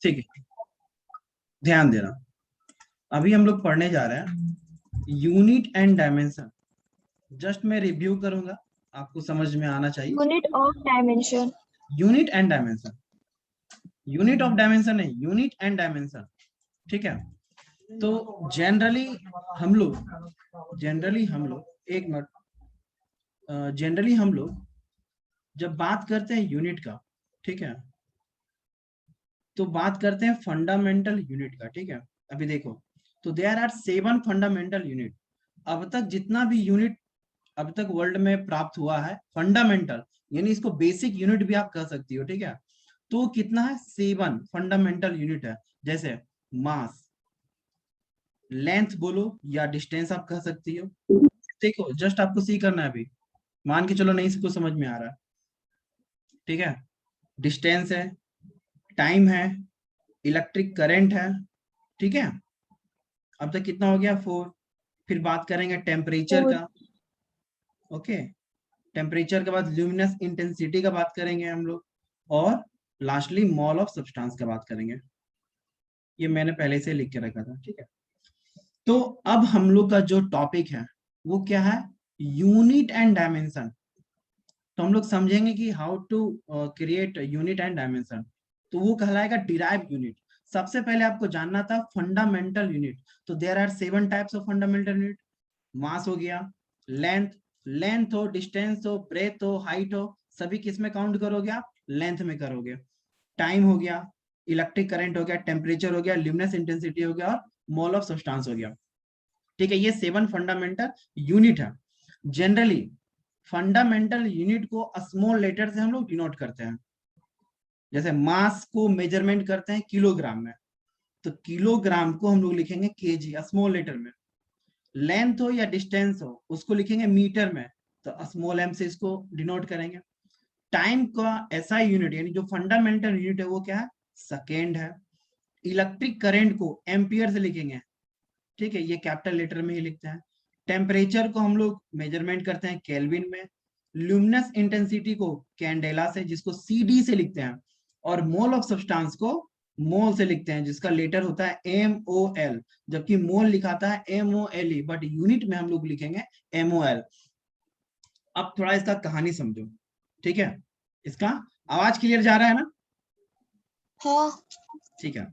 ठीक है, ध्यान देना। अभी हम लोग पढ़ने जा रहे हैं यूनिट एंड डायमेंशन। जस्ट मैं रिव्यू करूंगा, आपको समझ में आना चाहिए। Unit of dimension. Unit and dimension, unit of dimension नहीं, यूनिट एंड डायमेंशन। ठीक है, तो जनरली हम लोग एक मिनट, जनरली हम लोग जब बात करते हैं यूनिट का, ठीक है, तो बात करते हैं फंडामेंटल यूनिट का। ठीक है, अभी देखो, तो देयर आर 7 फंडामेंटल यूनिट। अब तक जितना भी यूनिट अब तक वर्ल्ड में प्राप्त हुआ है फंडामेंटल, यानी इसको बेसिक यूनिट भी आप कह सकती हो। ठीक है, तो कितना है, 7 फंडामेंटल यूनिट है। जैसे मास, लेंथ बोलो या डिस्टेंस आप कह सकती हो। देखो जस्ट आपको सी करना है अभी, मान के चलो नहीं इसको समझ में आ रहा है। ठीक है, डिस्टेंस है, टाइम है, इलेक्ट्रिक करंट है। ठीक है, अब तक कितना हो गया, 4। फिर बात करेंगे टेम्परेचर का। ओके, टेम्परेचर के बाद ल्यूमिनस इंटेंसिटी का बात करेंगे हम लोग, और लास्टली मॉल ऑफ सब्सटेंस का बात करेंगे। ये मैंने पहले से लिख के रखा था। ठीक है, तो अब हम लोग का जो टॉपिक है वो क्या है, यूनिट एंड डायमेंशन। तो हम लोग समझेंगे कि how to create unit and dimension. तो वो कहलाएगा डिराइव यूनिट। सबसे पहले आपको जानना था फंडामेंटल यूनिट। तो there are 7 types of fundamental unit. Mass हो गया, लेंथ, लेंथ हो, डिस्टेंस हो, ब्रेथ हो, हाइट हो, सभी किस में काउंट करोगे आप, लेंथ में करोगे। टाइम हो गया, इलेक्ट्रिक करंट हो गया, टेम्परेचर हो गया, ल्यूमिनस इंटेंसिटी हो गया, और मोल ऑफ सब्सटेंस हो गया। ठीक है, ये 7 फंडामेंटल यूनिट है। जनरली फंडामेंटल यूनिट को स्मॉल लेटर से हम लोग डिनोट करते हैं। जैसे मास को मेजरमेंट करते हैं किलोग्राम में, तो किलोग्राम को हम लोग लिखेंगे केजी स्मॉल लेटर में। लेंथ हो या डिस्टेंस हो उसको लिखेंगे मीटर में, तो स्मॉल एम से इसको डिनोट करेंगे। टाइम का ऐसा यूनिट यानी जो फंडामेंटल यूनिट है वो क्या है, सेकेंड है। इलेक्ट्रिक करंट को एम्पियर से लिखेंगे। ठीक है, ये कैपिटल लेटर में ही लिखते हैं। टेम्परेचर को हम लोग मेजरमेंट करते हैं केल्विन में। ल्यूमिनस इंटेंसिटी को कैंडेला से, जिसको सीडी से लिखते हैं। और मोल ऑफ सब्सटेंस को मोल से लिखते हैं, जिसका लेटर होता है MOL, जबकि मोल लिखाता है MOLE, बट यूनिट में हम लोग लिखेंगे MOL। अब थोड़ा इसका कहानी समझो। ठीक है, इसका आवाज क्लियर जा रहा है ना? हाँ। ठीक है,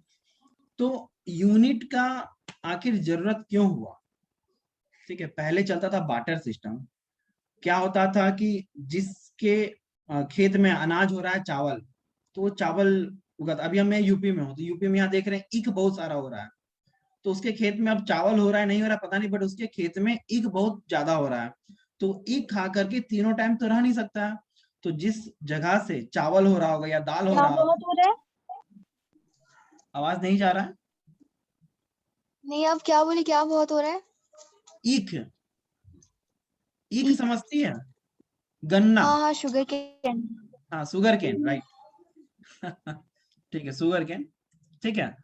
तो यूनिट का आखिर जरूरत क्यों हुआ? ठीक है, पहले चलता था बार्टर सिस्टम। क्या होता था कि जिसके खेत में अनाज हो रहा है, चावल, तो वो चावल उगाता। अभी मैं यूपी में हूँ, तो यूपी में यहाँ देख रहे हैं ईख बहुत सारा हो रहा है। तो उसके खेत में अब चावल हो रहा है नहीं हो रहा है पता नहीं, बट उसके खेत में ईख बहुत ज्यादा हो रहा है। तो ईख खा करके तीनों टाइम तो रह नहीं सकता है। तो जिस जगह से चावल हो रहा होगा या दाल हो क्या रहा होगा, बहुत हो रहा है? आवाज नहीं जा रहा है? नहीं, आप क्या बोले, क्या बहुत हो रहा है? ईख, ईख ईख। समझती है, गन्ना। हाँ हाँ, शुगर केन। हाँ, शुगर केन, राइट। ठीक है, शुगर केन। ठीक है,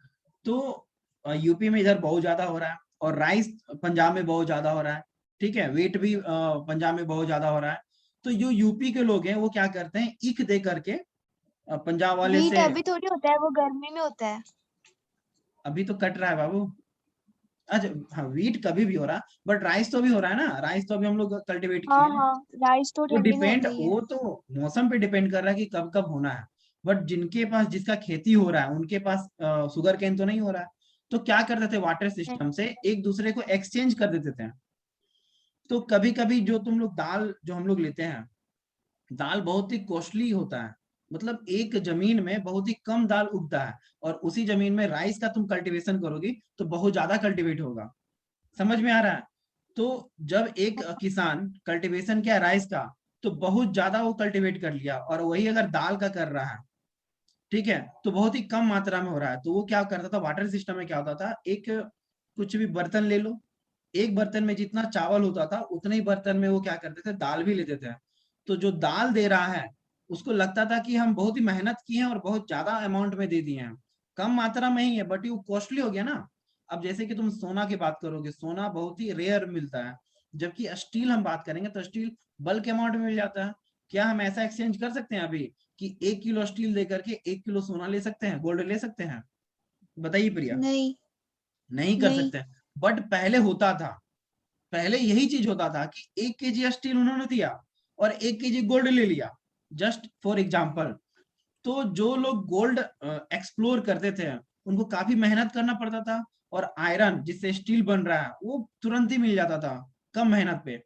तो यूपी में इधर बहुत ज्यादा हो रहा है, और राइस पंजाब में बहुत ज्यादा हो रहा है। ठीक है, वेट भी पंजाब में बहुत ज्यादा हो रहा है। तो जो यूपी के लोग हैं वो क्या करते हैं, ईख दे करके पंजाब वाले वीट से। अभी थोड़ी होता है, वो गर्मी में होता है। अभी तो कट रहा है बाबू। अच्छा, हाँ, वीट कभी भी हो रहा है, बट राइस तो भी हो रहा है ना, राइस तो अभी हम लोग कल्टीवेट हाँ किए हैं। हाँ, राइस तो वो ठंडी में डिपेंड, होता ही है। वो तो मौसम पे डिपेंड कर रहा है कि कब कब होना है। बट जिनके पास, जिसका खेती हो रहा है, उनके पास शुगर केन तो नहीं हो रहा है। तो क्या करते थे, वाटर सिस्टम से एक दूसरे को एक्सचेंज कर देते थे। तो कभी कभी जो तुम लोग दाल जो हम लोग लेते हैं, दाल बहुत ही कॉस्टली होता है। मतलब एक जमीन में बहुत ही कम दाल उगता है, और उसी जमीन में राइस का तुम कल्टीवेशन करोगी तो बहुत ज्यादा कल्टीवेट होगा। समझ में आ रहा है? तो जब एक किसान कल्टीवेशन किया राइस का, तो बहुत ज्यादा वो कल्टीवेट कर लिया, और वही अगर दाल का कर रहा है, ठीक है, तो बहुत ही कम मात्रा में हो रहा है। तो वो क्या करता था, वाटर सिस्टम में क्या होता था, एक कुछ भी बर्तन ले लो, एक बर्तन में जितना चावल होता था उतने ही बर्तन में वो क्या करते थे, दाल भी लेते थे। तो जो दाल दे रहा है उसको लगता था कि हम बहुत ही मेहनत की हैं और बहुत ज्यादा अमाउंट में दे दिए हैं, कम मात्रा में ही है, बट वो कॉस्टली हो गया ना। अब जैसे कि तुम सोना की बात करोगे, सोना बहुत ही रेयर मिलता है, जबकि स्टील हम बात करेंगे तो स्टील बल्क अमाउंट में मिल जाता है। क्या हम ऐसा एक्सचेंज कर सकते हैं अभी कि 1 किलो स्टील दे करके 1 किलो सोना ले सकते हैं, गोल्ड ले सकते हैं? बताइए प्रिया। नहीं। नहीं कर नहीं। सकते, बट पहले होता था। पहले यही चीज होता था कि 1 kg स्टील उन्होंने दिया और 1 kg गोल्ड ले लिया, जस्ट फॉर एग्जाम्पल। तो जो लोग गोल्ड एक्सप्लोर करते थे उनको काफी मेहनत करना पड़ता था, और आयरन जिससे स्टील बन रहा है वो तुरंत ही मिल जाता था कम मेहनत पे।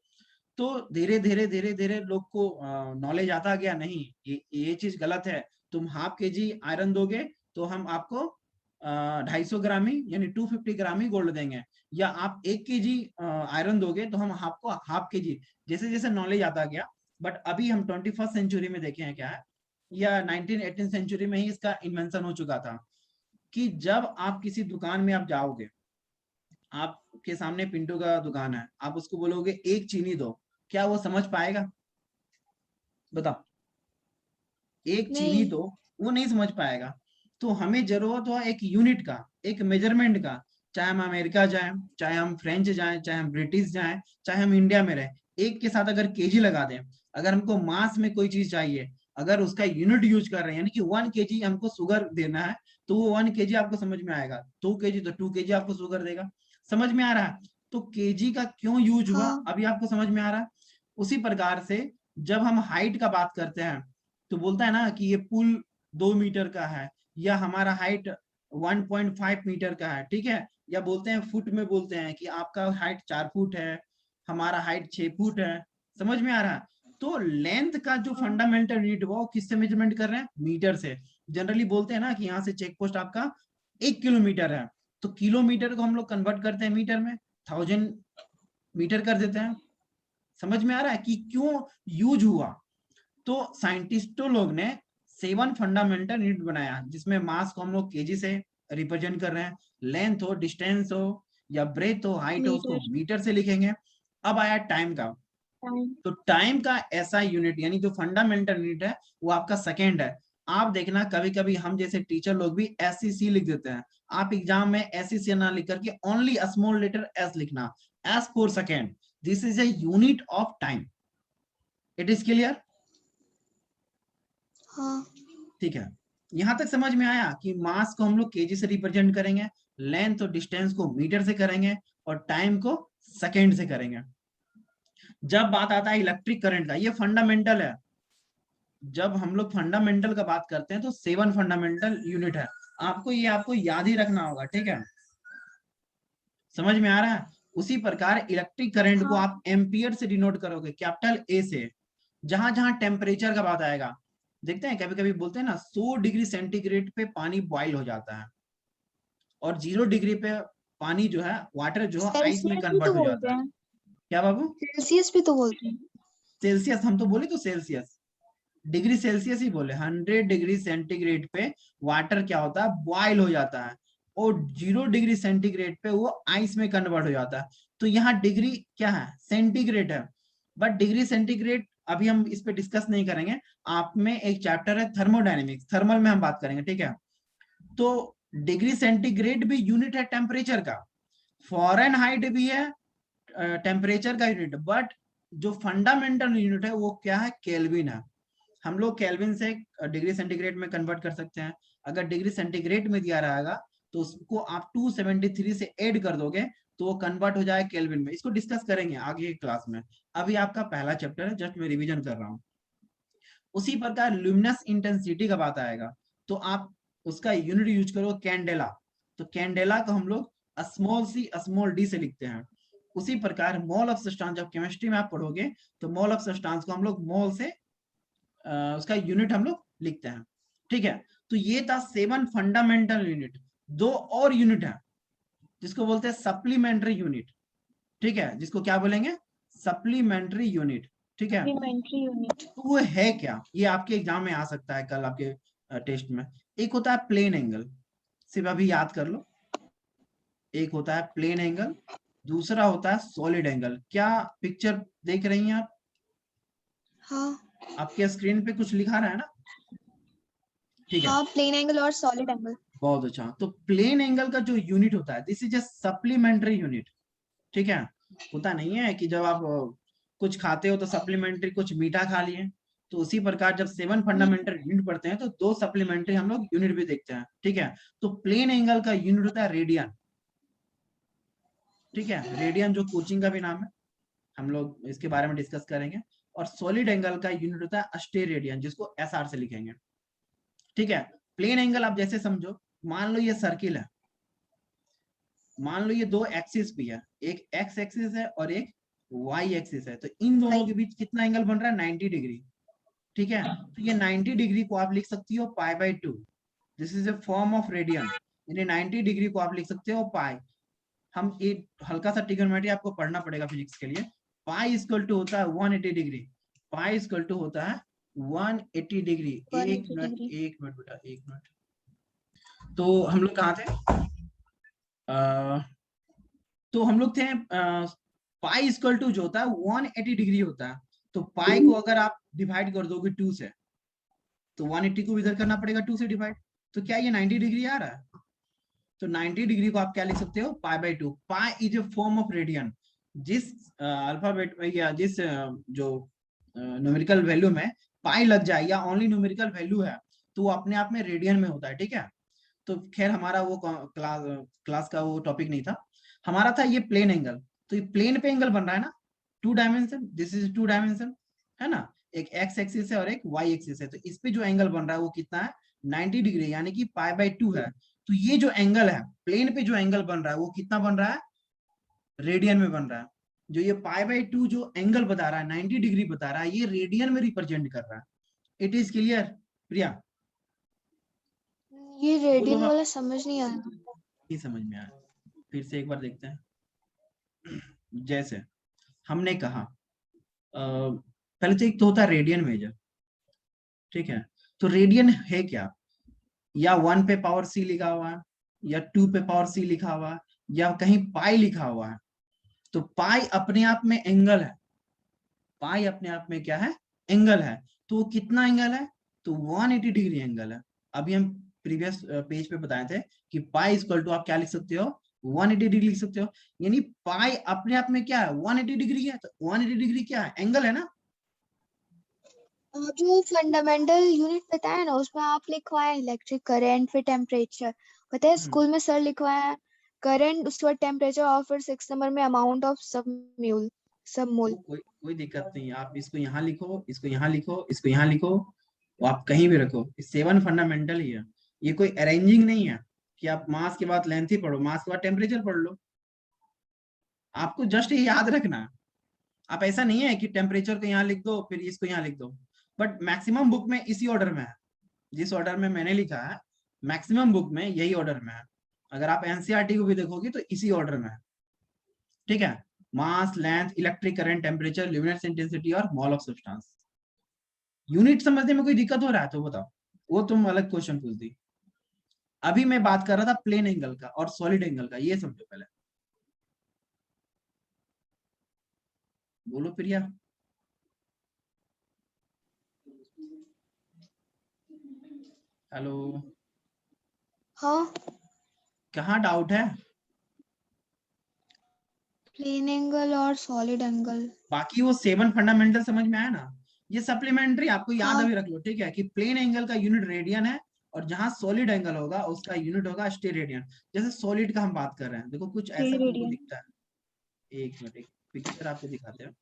तो धीरे धीरे धीरे धीरे लोग को नॉलेज आता गया, नहीं ये चीज गलत है। तुम ½ kg आयरन दोगे तो हम आपको 250 ग्राम ही यानी 250 ग्राम ही गोल्ड देंगे, या आप 1 kg आयरन दोगे तो हम आपको ½ kg। जैसे जैसे नॉलेज आता गया, बट अभी हम 21st सेंचुरी में देखे हैं क्या है, या 19 18 सेंचुरी में ही इसका इन्वेंशन हो चुका था, कि जब आप किसी दुकान में आप जाओगे, आपके सामने पिंटू का दुकान है, आप उसको बोलोगे 1 चीनी दो, क्या वो समझ पाएगा? बताओ, 1 चीनी नहीं। दो, वो नहीं समझ पाएगा। तो हमें जरूरत हो एक यूनिट का, एक मेजरमेंट का। चाहे हम अमेरिका जाएं, चाहे हम फ्रेंच जाएं, चाहे हम ब्रिटिश जाएं, चाहे हम इंडिया में रहें, एक के साथ अगर केजी लगा दें, अगर हमको मास में कोई चीज चाहिए, अगर उसका यूनिट यूज कर रहे हैं, यानी कि 1 kg हमको शुगर देना है, तो वो 1 kg आपको समझ में आएगा, 2 kg तो 2 kg आपको शुगर देगा। समझ में आ रहा है? तो केजी का क्यों यूज हुआ हाँ। अभी आपको समझ में आ रहा है। उसी प्रकार से जब हम हाइट का बात करते हैं, तो बोलता है ना कि ये पुल 2 मीटर का है, या हमारा हाइट 1.5 मीटर का है, ठीक है, या बोलते हैं फुट में, बोलते हैं कि आपका हाइट 4 फुट है, हमारा हाइट 6 फुट है। समझ में आ रहा है? तो लेंथ का जो हाँ। फंडामेंटल यूनिट वो किससे मेजरमेंट कर रहे हैं? मीटर से। जनरली बोलते हैं ना कि यहाँ से चेक पोस्ट आपका 1 किलोमीटर है, तो किलोमीटर को हम लोग कन्वर्ट करते हैं मीटर में, 1000 मीटर कर देते हैं। समझ में आ रहा है कि क्यों यूज हुआ? तो साइंटिस्टों लोग ने 7 फंडामेंटल यूनिट बनाया, जिसमें मास को हम लोग केजी से रिप्रेजेंट कर रहे हैं, लेंथ हो, डिस्टेंस हो, या ब्रेथ हो, हाइट हो, उसको मीटर। मीटर से लिखेंगे। अब आया टाइम का। टाइम। तो टाइम का ऐसा यूनिट, यानी जो फंडामेंटल यूनिट है, वो आपका सेकेंड है। आप देखना कभी कभी हम जैसे टीचर लोग भी SCC लिख देते हैं, आप एग्जाम में SCC ना लिख करके ओनली स्मॉल लेटर S लिखना, S for second. This is a unit of time. It is clear? हाँ। ठीक है, यहां तक समझ में आया कि मास को हम लोग केजी से रिप्रेजेंट करेंगे, लेंथ और डिस्टेंस को मीटर से करेंगे, और टाइम को सेकेंड से करेंगे। जब बात आता है इलेक्ट्रिक करंट का, ये फंडामेंटल है। जब हम लोग फंडामेंटल का बात करते हैं तो 7 फंडामेंटल यूनिट है, आपको याद ही रखना होगा, ठीक है। समझ में आ रहा है? उसी प्रकार इलेक्ट्रिक करंट को हाँ। आप एम्पियर से डिनोट करोगे, कैपिटल ए से। जहां जहां टेम्परेचर का बात आएगा, देखते हैं कभी कभी बोलते हैं ना 100 डिग्री सेंटीग्रेड पे पानी बॉइल हो जाता है, और 0 डिग्री पे पानी जो है, वाटर जो है, आइस में सेल्सियस भी तो कन्वर्ट हो बोलते जाता है। हैं। क्या बाबू? सेल्सियस भी तो बोलते हैं। सेल्सियस हम तो बोले, तो सेल्सियस डिग्री सेल्सियस ही बोले। 100 डिग्री सेंटीग्रेड पे वाटर क्या होता है? बॉइल हो जाता है, और 0 डिग्री सेंटीग्रेड पे वो आइस में कन्वर्ट हो जाता है। तो यहाँ डिग्री क्या है? सेंटीग्रेड है। बट डिग्री सेंटीग्रेड अभी हम इस पे डिस्कस नहीं करेंगे। आप में एक चैप्टर है थर्मोडायनेमिक्स, थर्मल में हम बात करेंगे, ठीक है। तो डिग्री सेंटीग्रेड भी यूनिट है टेम्परेचर का, फॉरेन हाइट भी है टेम्परेचर का यूनिट, बट जो फंडामेंटल यूनिट है वो क्या है? केल्विन है। हम लोग केल्विन से डिग्री सेंटीग्रेड में कन्वर्ट कर सकते हैं। अगर डिग्री सेंटीग्रेड में दिया रहेगा तो उसको आप 273 से ऐड कर दोगे, तो वो कन्वर्ट हो जाए केल्विन में। इसको डिस्कस करेंगे आगे की क्लास में। अभी आपका पहला चैप्टर है, जस्ट मैं रिवीजन कर रहा हूँ। उसी प्रकार ल्यूमिनस इंटेंसिटी का बात आएगा, तो आप उसका यूनिट यूज करो कैंडेला। तो कैंडेला को हम लोग स्मॉल सी स्मॉल डी से लिखते हैं। उसी प्रकार मोल ऑफ सब्सटेंस, जब केमिस्ट्री में आप पढ़ोगे तो मोल ऑफ सब्सटेंस को हम लोग मोल से उसका यूनिट हम लोग लिखते हैं, ठीक है। तो ये था 7 फंडामेंटल यूनिट। दो और यूनिट है जिसको बोलते हैं सप्लीमेंट्री यूनिट, ठीक है, जिसको क्या बोलेंगे? सप्लीमेंट्री यूनिट, ठीक है। Supplementary unit. तो वो है क्या? ये आपके एग्जाम में आ सकता है कल आपके टेस्ट में। एक होता है प्लेन एंगल, सिर्फ अभी याद कर लो। एक होता है प्लेन एंगल, दूसरा होता है सॉलिड एंगल। क्या पिक्चर देख रही हैं आप? हाँ। आपके स्क्रीन पे कुछ लिखा रहा है ना? ठीक है, हाँ, प्लेन एंगल और सॉलिड एंगल। बहुत अच्छा। तो प्लेन एंगल का जो यूनिट होता है, this is A supplementary unit, ठीक है। होता नहीं है कि जब आप कुछ खाते हो तो सप्लीमेंट्री कुछ मीठा खा लिए, तो उसी प्रकार जब 7 फंडामेंटल यूनिट पढ़ते हैं तो 2 सप्लीमेंट्री हम लोग यूनिट भी देखते हैं, ठीक है। तो प्लेन एंगल का यूनिट होता है रेडियन, ठीक है। रेडियन जो कोचिंग का भी नाम है, हम लोग इसके बारे में डिस्कस करेंगे। और सॉलिड एंगल का यूनिट होता है अस्टेरेडियन, जिसको SR से लिखेंगे, ठीक है। प्लेन एंगल आप जैसे समझो, मान लो ये सर्किल है, मान लो ये 2 एक्सिस भी है, एक एक्स एक्सिस है और एक वाई एक्सिस है, तो इन दोनों के बीच कितना एंगल बन रहा है, 90 डिग्री, ठीक है। तो ये 90 डिग्री को आप लिख सकती हो π/2, this is a form of radian, यानी 90 डिग्री को आप लिख सकते हो पाई। हम एक हल्का सा ट्रिग्नोमेट्री आपको पढ़ना पड़ेगा फिजिक्स के लिए। पाई इक्वल टू होता है 180 डिग्री, पाई इक्वल टू होता है 180 डिग्री। एक मिनट बेटा, एक मिनट। तो हम लोग कहाँ थे? तो हम लोग थे पाई इक्वल टू जो होता है 180 डिग्री होता है। तो पाई को अगर आप डिवाइड कर दोगे 2 से, तो 180 को इधर करना पड़ेगा 2 से डिवाइड, तो क्या ये 90 डिग्री आ रहा है? तो 90 डिग्री को आप क्या लिख सकते हो, π/2। Pi is a form of radian. जिस अल्फाबेट में या जिस जो न्यूमेरिकल वैल्यू में पाई लग जाए या ओनली न्यूमेरिकल वैल्यू है, तो वो अपने आप में रेडियन में होता है, ठीक है। तो खैर हमारा वो क्लास का वो टॉपिक नहीं था, हमारा था ये प्लेन एंगल। तो ये प्लेन पे एंगल बन रहा है ना, 2 डायमेंशन, दिस इज 2 डायमेंशन, है ना। एक एक्स एक्सिस है और एक वाई एक्सिस है, तो इस पे जो एंगल बन रहा है वो कितना है, 90 डिग्री, यानी कि π/2 है। तो ये जो एंगल है, प्लेन पे जो एंगल बन रहा है वो कितना बन रहा है, रेडियन में बन रहा है। जो ये π/2 जो एंगल बता रहा है, 90 डिग्री बता रहा है, ये रेडियन में रिप्रेजेंट कर रहा है। इट इज क्लियर प्रिया? ये बोलो रेडियन हाँ। वाला समझ नहीं आया। नहीं समझ में आया, फिर से एक बार देखते हैं। जैसे हमने कहा पहले तो एक तो होता है रेडियन मेजर, ठीक है। तो रेडियन है क्या, या 1 पे पावर C लिखा हुआ है, या 2 पे पावर C लिखा हुआ है, या कहीं पाई लिखा हुआ है। तो पाई अपने आप में एंगल है, पाई अपने आप में क्या है, एंगल है। तो वो कितना एंगल है, तो 180 डिग्री एंगल है। अभी हम प्रीवियस पेज पे बताए थे कि पाई इक्वल टू आप क्या लिख सकते हो, 180 डिग्री लिख सकते हो। यानी पाई अपने आप में क्या है, 180 डिग्री है। तो 180 डिग्री क्या है, एंगल है ना। जो फंडामेंटल यूनिट बताया ना, उसमें आप लिखवाए इलेक्ट्रिक करंट फिर टेम्परेचर। पता है स्कूल में सर लिखवाया करंट, उसके बाद टेम्परेचर और फिर 6 नंबर में अमाउंट ऑफ सब मोल। कोई दिक्कत नहीं, आप इसको यहाँ लिखो, इसको यहाँ लिखो, इसको यहाँ लिखो, वो आप कहीं भी रखो, 7 फंडामेंटल ही है। ये कोई अरेंजिंग नहीं है कि आप मास के बाद लेंथ ही पढ़ो, मास के बाद टेम्परेचर पढ़ लो। आपको जस्ट ये याद रखना है। आप ऐसा नहीं है कि टेम्परेचर को यहाँ लिख दो फिर इसको यहाँ लिख दो, बट मैक्सिमम बुक में इसी ऑर्डर में है, जिस ऑर्डर में मैंने लिखा है मैक्सिमम बुक में यही ऑर्डर में है। अगर आप एनसीईआरटी को भी देखोगे तो इसी ऑर्डर में है, ठीक है। Mass, length, electric current, temperature, luminescence intensity और मॉल ऑफ सब्सटेंस। यूनिट समझने में कोई दिक्कत हो रहा है तो बताओ, वो तुम अलग क्वेश्चन पूछ दी। अभी मैं बात कर रहा था प्लेन एंगल का और सॉलिड एंगल का, ये समझो पहले। बोलो प्रिया। हेलो। हाँ, कहाँ डाउट है? प्लेन एंगल और सॉलिड एंगल। बाकी वो 7 फंडामेंटल समझ में आया ना। ये सप्लीमेंट्री आपको याद हाँ, अभी रख लो, ठीक है, कि प्लेन एंगल का यूनिट रेडियन है, और जहां सॉलिड एंगल होगा उसका यूनिट होगा स्टेरेडियन। जैसे सॉलिड का हम बात कर रहे हैं, देखो कुछ ऐसा तुमको रेडियन। दिखता है। एक मिनट, एक पिक्चर आपको दिखाते हैं।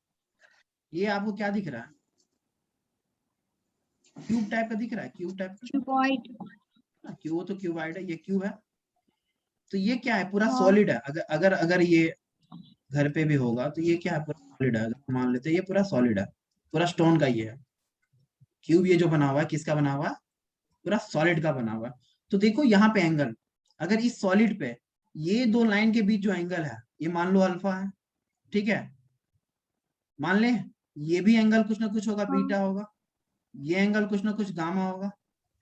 ये आपको क्या दिख रहा है, क्यूब टाइप का दिख रहा है, क्यूब टाइप का। क्यूबॉइड। क्यूब तो क्यूबाइड है, ये क्यूब है। तो ये क्या है, पूरा हाँ, सॉलिड है। अगर अगर अगर ये घर पे भी होगा तो ये क्या है, पूरा सॉलिड है। अगर मान लेते हैं ये पूरा सॉलिड है, पूरा स्टोन का ये है क्यूब। ये जो बना हुआ है किसका बना हुआ है, पूरा सॉलिड का बना हुआ है। तो देखो यहाँ पे एंगल, अगर इस सॉलिड पे ये 2 लाइन के बीच जो एंगल है, ये मान लो अल्फा है, ठीक है। मान ले ये भी एंगल कुछ ना कुछ होगा, हाँ, बीटा होगा, ये एंगल कुछ ना कुछ गामा होगा।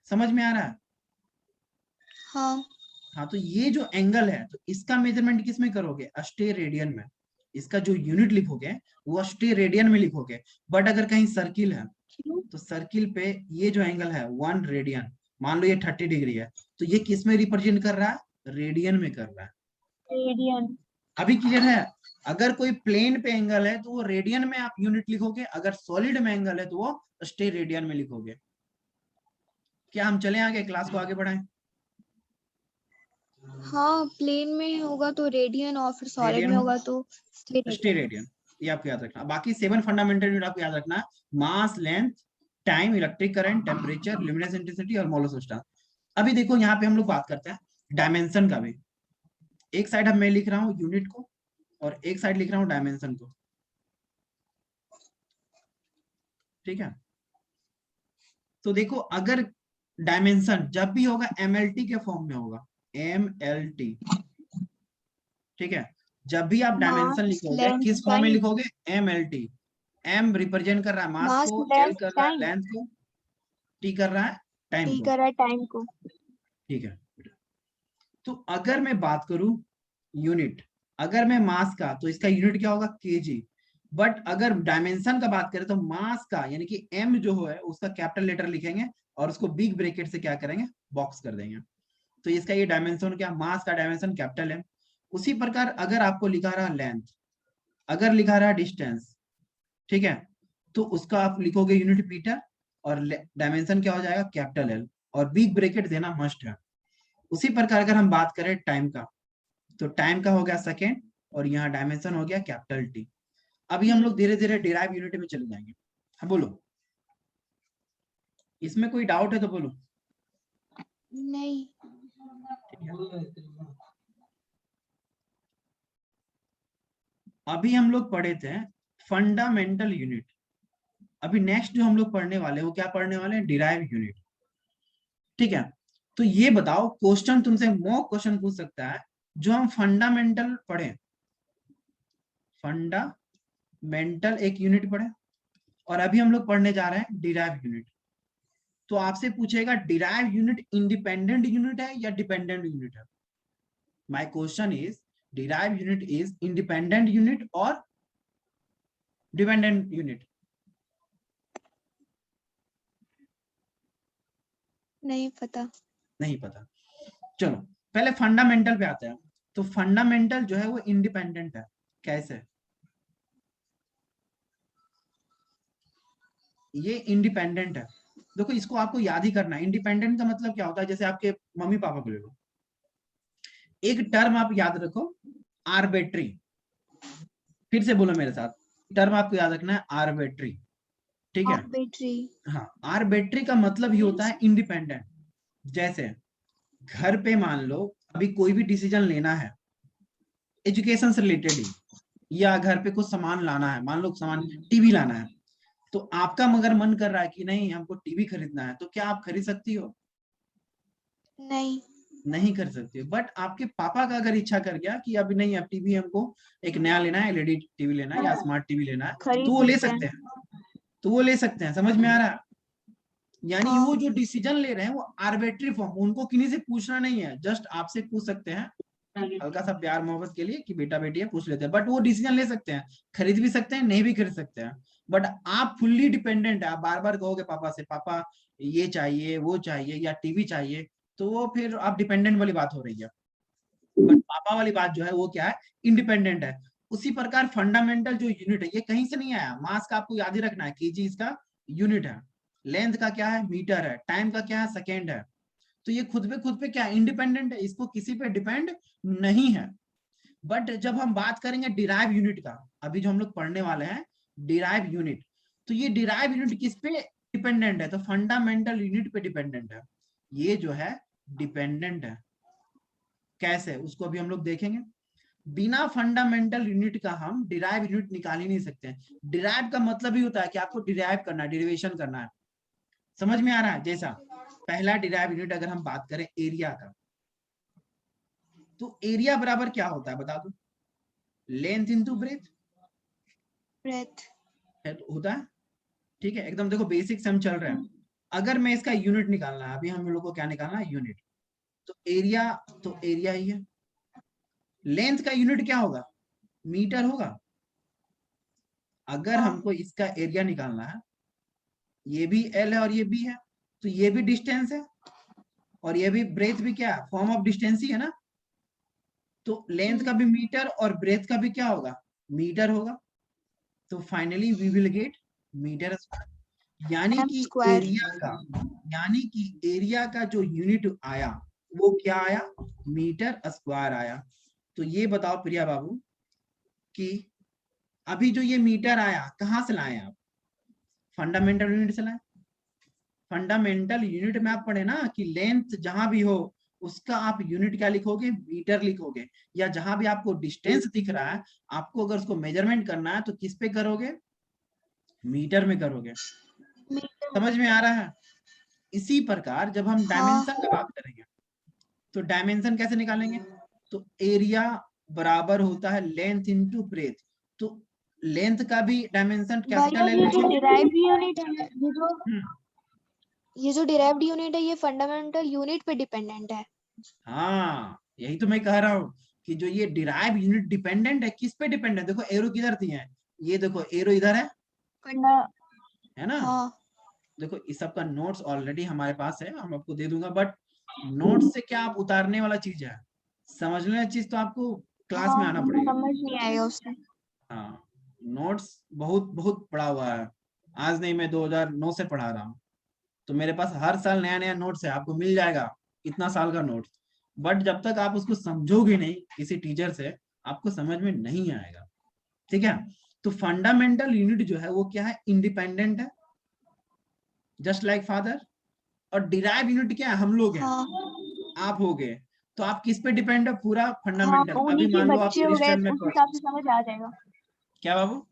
समझ में आ रहा है? हाँ। हाँ, तो ये जो एंगल है, तो इसका मेजरमेंट किस में करोगे, अस्टे रेडियन में। इसका जो यूनिट लिखोगे वो अस्टे रेडियन में लिखोगे। बट अगर कहीं सर्किल है, क्यों? तो सर्किल पे ये जो एंगल है 1 रेडियन, मान लो ये 30 डिग्री है, तो ये किस में रिप्रेजेंट कर रहा है, रेडियन में कर रहा है। रेडियन। अभी क्लियर है? अगर कोई प्लेन पे एंगल है तो वो रेडियन में आप यूनिट लिखोगे, अगर सॉलिड में एंगल है तो वो स्टे रेडियन में लिखोगे। क्या हम चलें आगे, क्लास को आगे बढ़ाएं? हाँ, प्लेन में होगा तो रेडियन और फिर सॉलिड रेडियन में में होगा तो स्टे स्टे रेडियन। रेडियन, ये आपको याद रखना। बाकी 7 फंडामेंटल यूनिट आपको याद रखना, mass, length, time, electric current, temperature, luminous intensity और मोलस सिस्टम। अभी देखो यहाँ पे हम लोग बात करते हैं डायमेंशन का भी। एक साइड हम मैं लिख रहा हूँ यूनिट को और एक साइड लिख रहा हूँ डायमेंशन को, ठीक है? तो देखो अगर डायमेंशन जब भी होगा एमएलटी के फॉर्म में होगा, एमएलटी, ठीक है? जब भी आप डायमेंशन मास, लिखोगे लेंथ, किस फॉर्म में टाइम। लिखोगे? एमएलटी। एम रिप्रेजेंट कर रहा है मास मास, को, एल लेंथ, कर रहा है टाइम। लेंथ को, टी कर रहा है टाइम टी को, करा टाइम को। ठीक है? तो अगर मैं बात करूं यूनिट, अगर मैं मास का तो इसका यूनिट क्या होगा? केजी। बट अगर डायमेंशन का बात करें तो मास का यानी कि एम जो है उसका कैपिटल लेटर लिखेंगे और उसको बिग ब्रैकेट से क्या करेंगे? बॉक्स कर देंगे। तो इसका ये डायमेंशन क्या? मास का डायमेंशन कैपिटल है। उसी प्रकार अगर आपको लिखा रहा लेंथ, अगर लिखा रहा डिस्टेंस, ठीक है, तो उसका आप लिखोगे यूनिट मीटर और डायमेंशन क्या हो जाएगा? कैपिटल एल, और बिग ब्रैकेट देना मस्ट है। उसी प्रकार अगर हम बात करें टाइम का, तो टाइम का हो गया सेकेंड और यहाँ डायमेंशन हो गया कैपिटल टी। अभी हम लोग धीरे धीरे डिराइव यूनिट में चले जाएंगे। हाँ बोलो, इसमें कोई डाउट है तो बोलो। नहीं। अभी हम लोग पढ़े थे फंडामेंटल यूनिट। अभी नेक्स्ट जो हम लोग पढ़ने वाले हैं वो क्या पढ़ने वाले हैं? डिराइव यूनिट, ठीक है? तो ये बताओ, क्वेश्चन तुमसे मॉक क्वेश्चन पूछ सकता है, जो हम फंडामेंटल पढ़े, फंडामेंटल एक यूनिट पढ़े और अभी हम लोग पढ़ने जा रहे हैं डिराइव यूनिट। तो आपसे पूछेगा डिराइव यूनिट इंडिपेंडेंट यूनिट है या डिपेंडेंट यूनिट है? My question is derive unit is independent unit और डिपेंडेंट यूनिट? नहीं पता। नहीं पता। चलो पहले फंडामेंटल पे आते हैं। तो फंडामेंटल जो है वो इंडिपेंडेंट है। कैसे? ये इंडिपेंडेंट है। देखो इसको आपको याद ही करना है। इंडिपेंडेंट का मतलब क्या होता है? जैसे आपके मम्मी पापा को ले लो, एक टर्म आप याद रखो, आर्बिट्री। फिर से बोलो मेरे साथ, टर्म आपको याद रखना है आर्बिट्री, ठीक है? आर्बिट्री। हाँ, आर्बिट्री का मतलब ही होता है इंडिपेंडेंट। जैसे घर पे मान लो अभी कोई भी डिसीजन लेना है एजुकेशन से रिलेटेड ही, या घर पे कुछ सामान लाना है, मान लो सामान टीवी लाना है, तो आपका मगर मन कर रहा है कि नहीं हमको टीवी खरीदना है, तो क्या आप खरीद सकती हो? नहीं। नहीं कर सकते। बट आपके पापा का अगर इच्छा कर गया कि अभी नहीं, अब टीवी हमको एक नया लेना है, एलईडी टीवी लेना है या स्मार्ट टीवी लेना है, तो खरीद वो ले सकते सकते हैं। हैं। तो वो ले सकते हैं, समझ में आ रहा है? यानी वो हाँ। जो डिसीजन ले रहे हैं वो आर्बिट्री फॉर्म, उनको किसी से पूछना नहीं है, जस्ट आपसे पूछ सकते हैं हल्का सा प्यार मोहब्बत के लिए कि बेटा बेटी है, पूछ लेते हैं। बट वो डिसीजन ले सकते हैं, खरीद भी सकते हैं, नहीं भी खरीद सकते हैं। बट आप फुल्ली डिपेंडेंट है। आप बार बार कहोगे पापा से, पापा ये चाहिए वो चाहिए या टीवी चाहिए, तो वो फिर आप डिपेंडेंट वाली बात हो रही है। बट पापा वाली बात जो है वो क्या है? इंडिपेंडेंट है। उसी प्रकार फंडामेंटल जो यूनिट है ये कहीं से नहीं आया। मास का आपको याद ही रखना है, केजी इसका यूनिट है। लेंथ का क्या है? मीटर है। टाइम का क्या है? सेकेंड है। तो ये खुद पे क्या इंडिपेंडेंट है, इसको किसी पे डिपेंड नहीं है। बट जब हम बात करेंगे डिराइव यूनिट का, अभी जो हम लोग पढ़ने वाले हैं डिराइव यूनिट, तो ये डिराइव यूनिट किस पे डिपेंडेंट है? तो फंडामेंटल यूनिट पे डिपेंडेंट है। ये जो है डिपेंडेंट है। कैसे उसको अभी हम लोग देखेंगे। बिना फंडामेंटल यूनिट का हम डिराइव यूनिट निकाल ही नहीं सकते। डिराइव का मतलब ही होता है कि आपको डिराइव करना है, डेरिवेशन करना है। समझ में आ रहा है? जैसा पहला डिराइव यूनिट अगर हम बात करें एरिया का, तो एरिया बराबर क्या होता है बता दो? Length into breadth breadth. होता है, ठीक है? एकदम देखो बेसिक से हम चल रहे हैं। अगर मैं इसका यूनिट निकालना है, अभी हम लोग को क्या निकालना है? यूनिट। तो एरिया, तो एरिया ही है। लेंथ का यूनिट क्या होगा? मीटर होगा। अगर हाँ। हमको इसका एरिया निकालना है, ये भी एल है और ये बी है, तो ये भी डिस्टेंस है और ये भी ब्रेथ भी क्या है? फॉर्म ऑफ डिस्टेंस ही है ना। तो लेंथ का भी मीटर और ब्रेथ का भी क्या होगा, मीटर होगा। तो finally we will get metre square. यानी m कि स्क्वायर। एरिया का जो यूनिट आया वो क्या आया, मीटर स्क्वायर आया। तो ये बताओ प्रिया बाबू कि अभी जो ये मीटर आया कहाँ से लाए आप, फंडामेंटल यूनिट से लाए। फंडामेंटल यूनिट में आप पढ़े ना कि लेंथ जहां भी हो उसका आप यूनिट क्या लिखोगे, मीटर लिखोगे। या जहां भी आपको डिस्टेंस दिख रहा है, आपको अगर उसको मेजरमेंट करना है तो किस पे करोगे, मीटर में करोगे। समझ में आ रहा है। इसी प्रकार जब हम हाँ डायमेंशन की बात करेंगे तो डायमेंशन कैसे निकालेंगे, तो एरिया बराबर होता है लेंथ इंटू ब्रेथ। तो लेंथ का भी डायमेंशन भैया, कैपिटल एल ये जो लिखोगे। डिराइव्ड यूनिट है, हम्म, ये जो डिराइव्ड यूनिट है, ये फंडामेंटल यूनिट पे डिपेंडेंट है। हाँ यही तो मैं कह रहा हूँ कि जो ये डिराइव यूनिट डिपेंडेंट है, किस पे डिपेंडेंट है, देखो एरो किधर थी है, ये देखो एरो इधर फंडा है ना। हाँ देखो इस सब का नोट्स ऑलरेडी हमारे पास है, हम आपको दे दूंगा। बट नोट्स से क्या आप उतारने वाला चीज है, समझने वाली चीज तो आपको क्लास हाँ, में आना हमें पड़ेगा। समझ नहीं आएगा उससे। हाँ नोट्स बहुत बहुत पढ़ा हुआ है, आज नहीं मैं 2009 से पढ़ा रहा हूँ। तो मेरे पास हर साल नया नया नोट्स है, आपको मिल जाएगा इतना साल का नोट्स। बट जब तक आप उसको समझोगे नहीं किसी टीचर से, आपको समझ में नहीं आएगा। ठीक है। तो फंडामेंटल यूनिट जो है वो क्या है, इंडिपेंडेंट है, जस्ट लाइक फादर। और डिराइव यूनिट क्या है, हम लोग हैं, हाँ आप हो गए। तो आप किस पे डिपेंड है, पूरा हाँ, फंडामेंटल। उन्हीं अभी के मान लो आप बच्चे हो फर्स्ट गए स्टैंड में तो उस हिसाब से समझ आ जाएगा। क्या बाबू,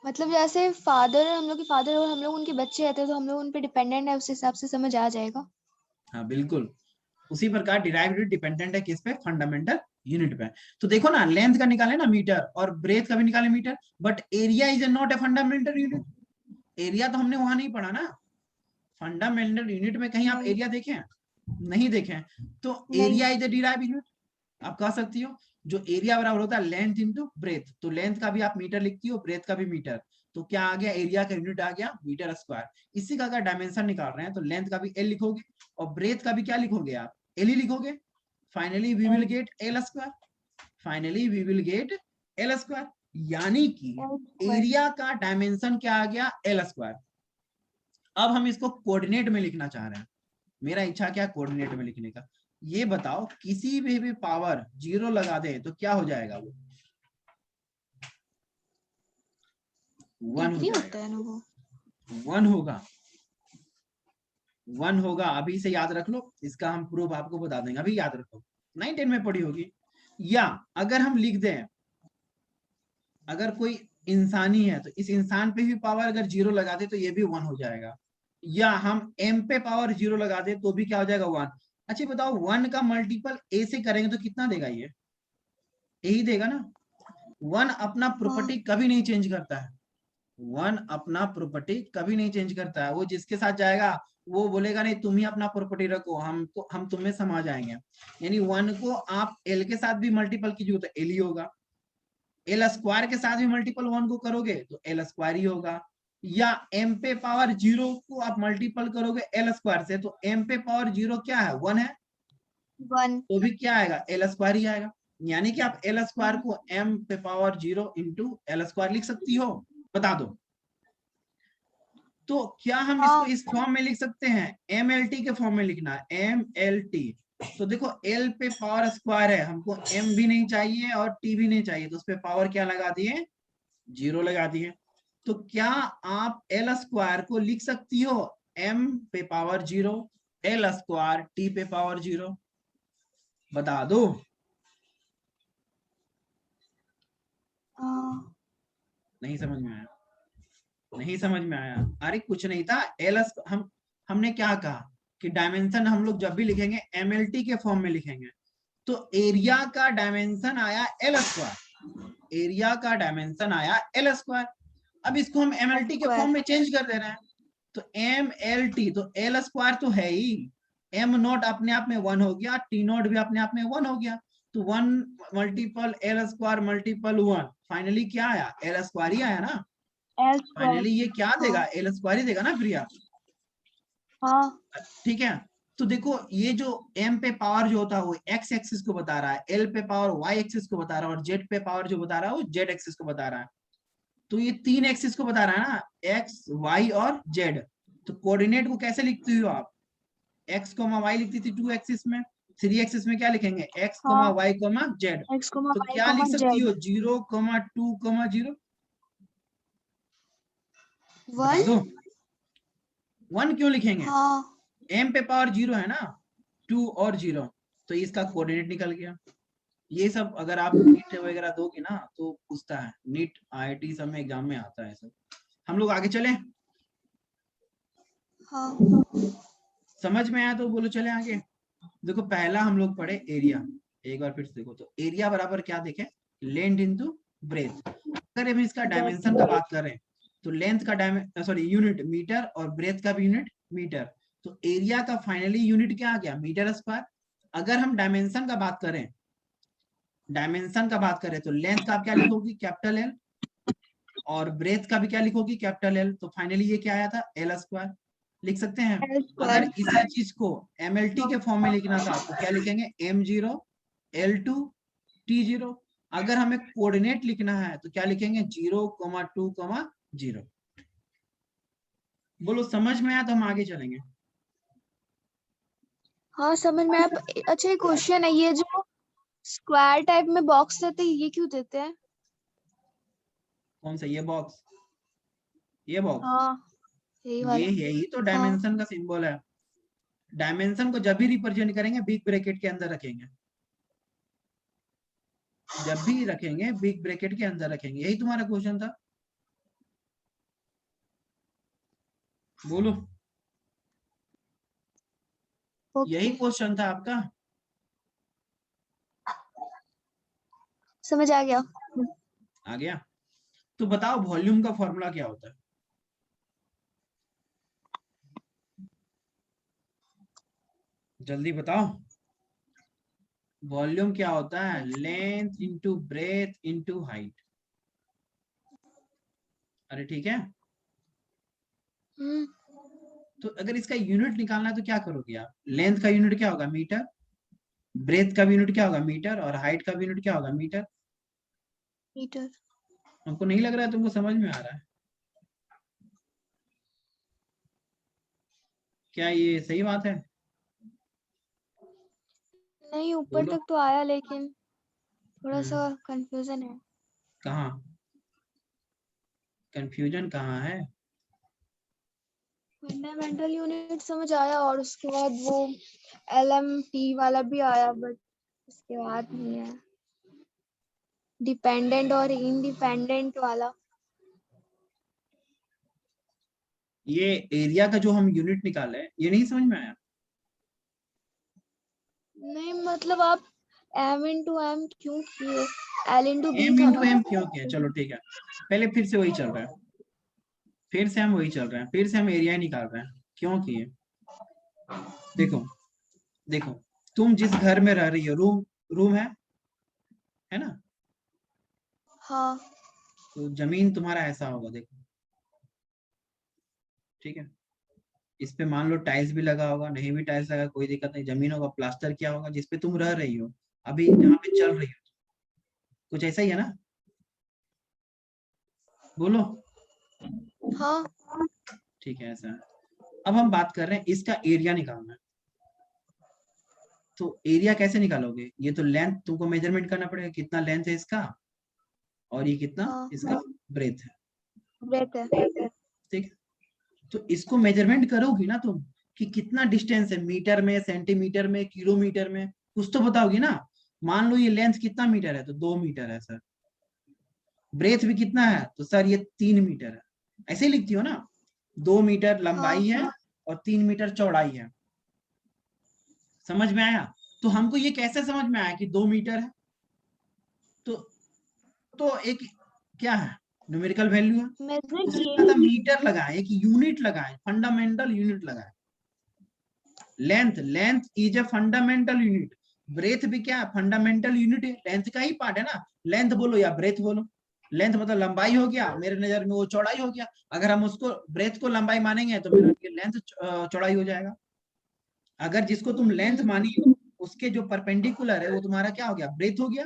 मतलब जैसे फादर, हम लोग के फादर और हम लोग उनके बच्चे रहते हैं तो हम लोग उन पे डिपेंडेंट है, उस हिसाब से समझ आ जाएगा। हाँ बिल्कुल। उसी प्रकार डिराइव यूनिट डिपेंडेंट है किस पे, फंडामेंटल यूनिट पे। तो देखो ना, लेंथ का निकाले ना मीटर और ब्रेथ का भी निकाले metre, but area is not a fundamental unit. Area तो हमने वहां नहीं पढ़ा ना, फंडामेंटल यूनिट में कहीं आप नहीं एरिया देखें, नहीं देखें। तो नहीं। Area is a derive unit. आप कह सकती हो जो एरिया बराबर होता है लेंथ इंटू ब्रेथ, तो लेंथ का भी आप मीटर लिखती हो, ब्रेथ का भी मीटर। तो क्या आ गया, एरिया का यूनिट आ गया मीटर स्क्वायर। इसी का अगर डायमेंशन निकाल रहे हैं तो लेंथ का भी एल लिखोगे और ब्रेथ का भी क्या लिखोगे आप, एल ही लिखोगे। Finally we will get L square. Finally we will get L square. यानी कि एरिया का डायमेंशन क्या आ गया, एल स्क्वायर। अब हम इसको कोऑर्डिनेट में लिखना चाह रहे हैं। मेरा इच्छा क्या, कोऑर्डिनेट में लिखने का। ये बताओ किसी भी पावर जीरो लगा दे तो क्या हो जाएगा, वो 1 हो डिग्री होता जाएगा, है ना वो। 1 होगा, 1 होगा। अभी से याद रख लो, इसका हम प्रूफ आपको बता देंगे, अभी याद रखो, 9-10 में पढ़ी होगी। या अगर हम लिख दें, अगर कोई इंसानी है तो इस इंसान पे भी पावर अगर जीरो लगा दे तो ये भी 1 हो जाएगा। या हम एम पे पावर जीरो लगा दे तो भी क्या हो जाएगा, 1। अच्छा बताओ 1 का मल्टीपल ए से करेंगे तो कितना देगा, ये यही देगा ना। 1 अपना हाँ प्रॉपर्टी कभी नहीं चेंज करता है, 1 अपना प्रॉपर्टी कभी नहीं चेंज करता है। वो जिसके साथ जाएगा वो बोलेगा नहीं तुम ही अपना प्रॉपर्टी रखो, हम तुम्हें समा जाएंगे। यानी 1 को आप एल के साथ भी मल्टीपल कीजिए तो एल ही होगा, एल स्क्वायर के साथ भी मल्टीपल 1 को करोगे तो एल स्क्वायर ही होगा। या एम पे पावर जीरो को आप मल्टीपल करोगे एल स्क्वायर से तो एम पे पावर जीरो क्या है, 1 है, 1। तो भी क्या आएगा, एल स्क्वायर ही आएगा। यानी कि आप एल स्क्वायर को एम पे power zero into L square लिख सकती हो, बता दो। तो क्या हम इसको हाँ इस फॉर्म में लिख सकते हैं, एम एल टी के फॉर्म में लिखना है, एम एल टी। तो देखो एल पे पावर स्क्वायर है, हमको एम भी नहीं चाहिए और टी भी नहीं चाहिए, तो उस पर पावर क्या लगा दिए, जीरो लगा दिए। तो क्या आप एल स्क्वायर को लिख सकती हो एम पे power zero, L square T पे पावर जीरो, बता दो। नहीं समझ में आया, नहीं समझ में आया। अरे कुछ नहीं था, एल हमने क्या कहा कि डायमेंशन हम लोग जब भी लिखेंगे एमएलटी के फॉर्म में लिखेंगे। तो एरिया का डायमेंशन आया एल स्क्वायर, एरिया का डायमेंशन आया एल स्क्वायर। अब इसको हम एमएलटी के फॉर्म में चेंज कर दे रहे हैं, तो एम एल टी, तो एल स्क्वायर तो है ही, एम नोट अपने आप में 1 हो गया, टी नोट भी अपने आप में 1 हो गया। तो 1 multiple L square multiple 1, finally क्या आया, एल स्क्वायर ही आया ना। L square. फाइनली ये क्या देगा, हाँ एल स्क्वायर ही देगा ना प्रिया। हाँ ठीक है। तो देखो ये जो m पे पावर जो होता है वो x एक्सिस को बता रहा है, l पे पावर y एक्सिस को बता रहा है, और z पे पावर जो बता रहा है वो z एक्सिस को बता रहा है। तो ये तीन एक्सिस को बता रहा है ना, x y और z। तो कोऑर्डिनेट को कैसे लिखती हो आप, x y लिखती थी 2 एक्सिस में, 3 एक्सिस में क्या लिखेंगे, x हाँ y z। x, तो y, क्या लिख सकती z हो, 0 2 0, बता 1। दो। 1 क्यों लिखेंगे, हाँ m पे पावर 0 है ना, 2 और 0, तो इसका कोऑर्डिनेट निकल गया। ये सब अगर आप नीट वगैरह दोगे ना तो पूछता है, नीट IIT सब में एग्जाम में आता है सब। हम लोग आगे चले, हाँ समझ में आया तो बोलो चले आगे। देखो पहला हम लोग पढ़े एरिया, एक बार फिर से देखो, तो एरिया बराबर क्या देखे, लेंथ इंटू ब्रेथ। अगर हम इसका डायमेंशन का बात करें तो लेंथ का सॉरी यूनिट मीटर और ब्रेथ का भी यूनिट मीटर, तो एरिया का फाइनली यूनिट क्या आ गया, मीटर स्क्वायर। अगर हम डायमेंशन का बात करें, डायमेंशन का बात करें तो लेंथ का आप क्या लिखोगी, कैपिटल एल, और ब्रेथ का भी क्या लिखोगी, कैपिटल एल। तो फाइनली ये क्या आया था, एल स्क्वायर। लिख सकते हैं। L अगर स्क्वायर। इसी चीज को MLT के फॉर्म में लिखना था तो क्या लिखेंगे, m0 l2 t0। अगर हमें कोऑर्डिनेट लिखना है तो क्या लिखेंगे, 0 2 0। बोलो समझ में आया तो हम आगे चलेंगे। हाँ समझ में आया। अच्छा एक क्वेश्चन है, ये जो स्क्वायर टाइप में बॉक्स देते हैं ये क्यों देते हैं? कौन सा, ये बॉक्स, ये बॉक्स, हाँ यही ये वाला। यही तो हाँ डायमेंशन का सिंबल है। डायमेंशन को जब भी रिप्रेजेंट करेंगे बिग ब्रैकेट के अंदर रखेंगे, जब भी रखेंगे बिग ब्रैकेट के अंदर रखेंगे। यही तुम्हारा क्वेश्चन था, बोलो। यही ओके क्वेश्चन था आपका। समझ आ गया। आ गया। तो बताओ वॉल्यूम का फॉर्मूला क्या होता है, जल्दी बताओ। वॉल्यूम क्या होता है, length into breath into height. अरे ठीक है। हम्म तो अगर इसका यूनिट निकालना है तो क्या करोगे आप, लेंथ का यूनिट क्या होगा, मीटर, ब्रेथ का भी यूनिट क्या होगा, मीटर, और हाइट का भी यूनिट क्या होगा, मीटर। मीटर। हमको नहीं लग रहा है तुमको समझ में आ रहा है, क्या ये सही बात है, नहीं ऊपर बोलो। तक तो आया लेकिन थोड़ा सा हम्म, कंफ्यूजन है। कहाँ कंफ्यूजन कहाँ है, फंडामेंटल यूनिट समझ आया और उसके बाद वो LMT वाला भी आया, बट उसके बाद नहीं है डिपेंडेंट और इंडिपेंडेंट वाला। ये एरिया का जो हम यूनिट निकाले ये नहीं समझ में आया। नहीं मतलब आप M into M क्यों किए, L into B m था इंटू ना। एम क्यों किया, चलो ठीक है, पहले फिर से वही चल रहा है, फिर से हम वही चल रहे हैं, फिर से हम एरिया ही निकाल रहे हैं, क्यों किए। देखो, देखो, तुम जिस घर में रह रही हो, रूम, रूम है ना, हाँ तो जमीन तुम्हारा ऐसा होगा, देखो, ठीक है। इस पे मान लो टाइल्स भी लगा होगा, नहीं भी टाइल्स लगा कोई दिक्कत नहीं, जमीन होगा, प्लास्टर किया होगा, जिसपे तुम रह रही हो, अभी जहाँ पे चल रही हो, कुछ ऐसा ही है ना, बोलो। हाँ ठीक है, ऐसा है। अब हम बात कर रहे हैं इसका एरिया निकालना है। तो एरिया कैसे निकालोगे, ये तो लेंथ तुमको मेजरमेंट करना पड़ेगा, कितना लेंथ है इसका, और ये कितना हाँ इसका ब्रेथ है, ब्रेथ है। ठीक है। तो इसको मेजरमेंट करोगी ना तुम, कि कितना डिस्टेंस है, मीटर में, सेंटीमीटर में, किलोमीटर में, कुछ तो बताओगी ना। मान लो ये लेंथ कितना मीटर है, तो 2 मीटर है सर। ब्रेथ भी कितना है, तो सर ये 3 मीटर है। ऐसे ही लिखती हो ना, 2 मीटर हाँ लंबाई है और 3 मीटर चौड़ाई है। समझ में आया। तो हमको ये कैसे समझ में आया कि 2 मीटर है, तो एक क्या है, न्यूमेरिकल वैल्यू है। मेजर उससे किए। ज्यादा मीटर लगाए, एक यूनिट लगाए, फंडामेंटल यूनिट लगाए। Length, length is a fundamental unit. Breadth भी क्या फंडामेंटल यूनिट है, लेंथ का ही पार्ट है ना। लेंथ बोलो या ब्रेथ बोलो, लेंथ मतलब लंबाई हो गया, मेरे नजर में वो चौड़ाई हो गया। अगर हम उसको ब्रेथ को लंबाई मानेंगे तो मेरा लेंथ चौड़ाई हो जाएगा। अगर जिसको तुम लेंथ मानी हो उसके जो परपेंडिकुलर है वो तुम्हारा क्या हो गया, ब्रेथ हो गया।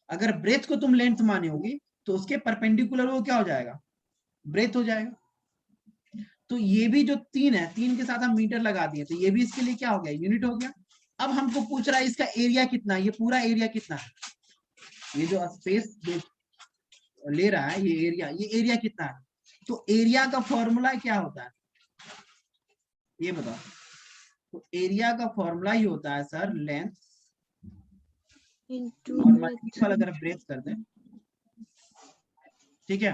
अगर ब्रेथ को तुम लेंथ मानी होगी तो उसके परपेंडिकुलर वो क्या हो जाएगा, ब्रेथ हो जाएगा। तो ये भी जो 3 है, 3 के साथ हम मीटर लगा दिए तो ये भी इसके लिए क्या हो गया, यूनिट हो गया। अब हमको पूछ रहा है इसका एरिया कितना है, ये पूरा एरिया कितना है, ये जो स्पेस जो ले रहा है ये एरिया कितना है। तो एरिया का फॉर्मूला क्या होता है, ये बताओ। तो एरिया का फॉर्मूला ही होता है सर लेंथ और मल्टीपल अगर ब्रेथ कर दें, ठीक है,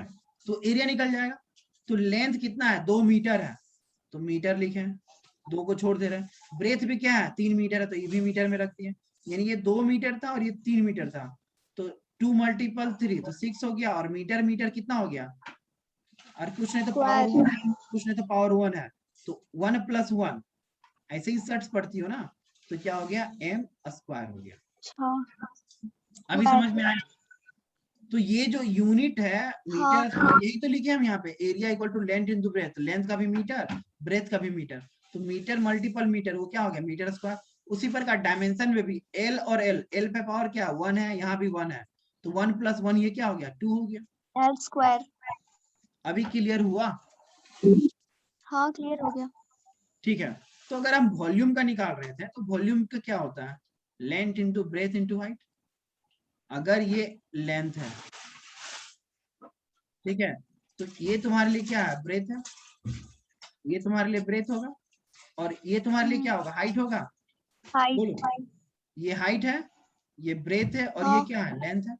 तो एरिया निकल जाएगा। तो लेंथ कितना है, 2 मीटर है, तो मीटर लिखे, 2 को छोड़ दे रहे हैं। ब्रेथ भी क्या है, 3 मीटर है, तो ये भी मीटर में रखती है। यानी ये 2 मीटर था और ये 3 मीटर था, तो 2 मल्टीपल 3 तो 6 हो गया। और मीटर मीटर कितना हो गया, और कुछ नहीं तो पावर 1 है, कुछ नहीं तो पावर 1 है, तो 1 + 1 ऐसे ही सर्ट्स पढ़ती हो ना, तो क्या हो गया, m स्क्वायर हो गया। अभी समझ में आया। तो ये जो यूनिट है मीटर स्क्वायर, यही तो लिखे हम यहाँ पे, area equal to length into breadth, length का भी मीटर ब्रेथ का भी मीटर, तो मीटर मल्टीपल मीटर वो क्या हो गया, मीटर स्क्वायर। उसी प्रकार डायमेंशन में भी एल और एल, एल पे पावर क्या 1 है, यहाँ भी 1 है, तो 1 + 1 ये क्या हो गया, 2 हो गया। L square. अभी क्लियर हुआ, हाँ क्लियर हो गया। ठीक है। तो अगर हम वॉल्यूम का निकाल रहे थे तो वॉल्यूम का क्या होता है, length into breath into height. अगर ये लेंथ है, ठीक है, तो ये तुम्हारे लिए क्या है, ब्रेथ है, ये तुम्हारे लिए ब्रेथ होगा, और ये तुम्हारे लिए क्या होगा, हाइट होगा। बोलो, हाइट। ये हाइट है, ये ब्रेथ है, और ये हाँ क्या है, लेंथ है।